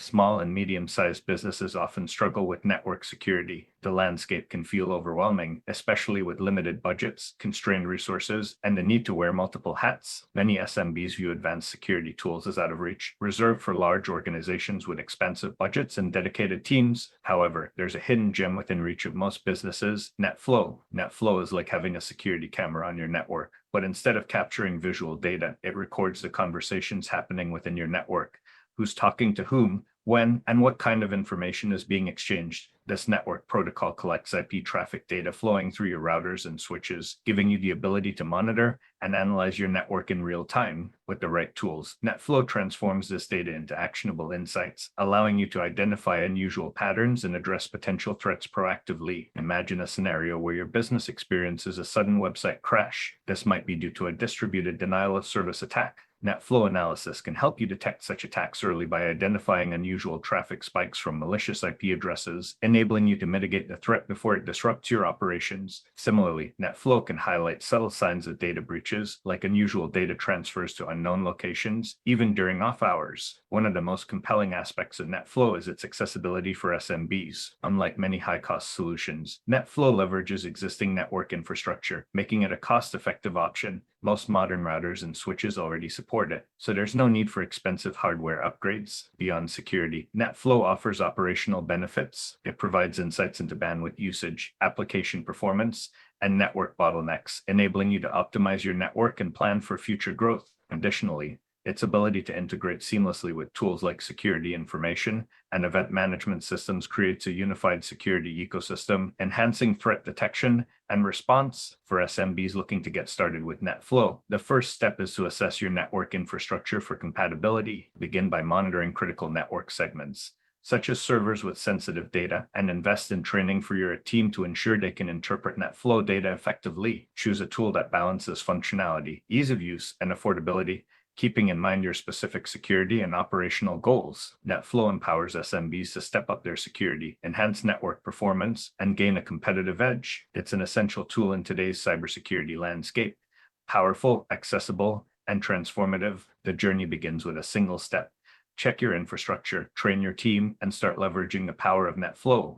Small and medium-sized businesses often struggle with network security. The landscape can feel overwhelming, especially with limited budgets, constrained resources, and the need to wear multiple hats. Many SMBs view advanced security tools as out of reach, reserved for large organizations with expensive budgets and dedicated teams. However, there's a hidden gem within reach of most businesses: NetFlow. NetFlow is like having a security camera on your network, but instead of capturing visual data, it records the conversations happening within your network. Who's talking to whom, when, and what kind of information is being exchanged. This network protocol collects IP traffic data flowing through your routers and switches, giving you the ability to monitor and analyze your network in real time with the right tools. NetFlow transforms this data into actionable insights, allowing you to identify unusual patterns and address potential threats proactively. Imagine a scenario where your business experiences a sudden website crash. This might be due to a distributed denial of service attack. NetFlow analysis can help you detect such attacks early by identifying unusual traffic spikes from malicious IP addresses, enabling you to mitigate the threat before it disrupts your operations. Similarly, NetFlow can highlight subtle signs of data breaches, like unusual data transfers to unknown locations, even during off hours. One of the most compelling aspects of NetFlow is its accessibility for SMBs. Unlike many high-cost solutions, NetFlow leverages existing network infrastructure, making it a cost-effective option. Most modern routers and switches already support it, so there's no need for expensive hardware upgrades. Beyond security, NetFlow offers operational benefits. It provides insights into bandwidth usage, application performance, and network bottlenecks, enabling you to optimize your network and plan for future growth. Additionally, its ability to integrate seamlessly with tools like security information and event management systems creates a unified security ecosystem, enhancing threat detection and response. For SMBs looking to get started with NetFlow, the first step is to assess your network infrastructure for compatibility. Begin by monitoring critical network segments, such as servers with sensitive data, and invest in training for your team to ensure they can interpret NetFlow data effectively. Choose a tool that balances functionality, ease of use, and affordability, keeping in mind your specific security and operational goals. NetFlow empowers SMBs to step up their security, enhance network performance, and gain a competitive edge. It's an essential tool in today's cybersecurity landscape. Powerful, accessible, and transformative, the journey begins with a single step. Check your infrastructure, train your team, and start leveraging the power of NetFlow.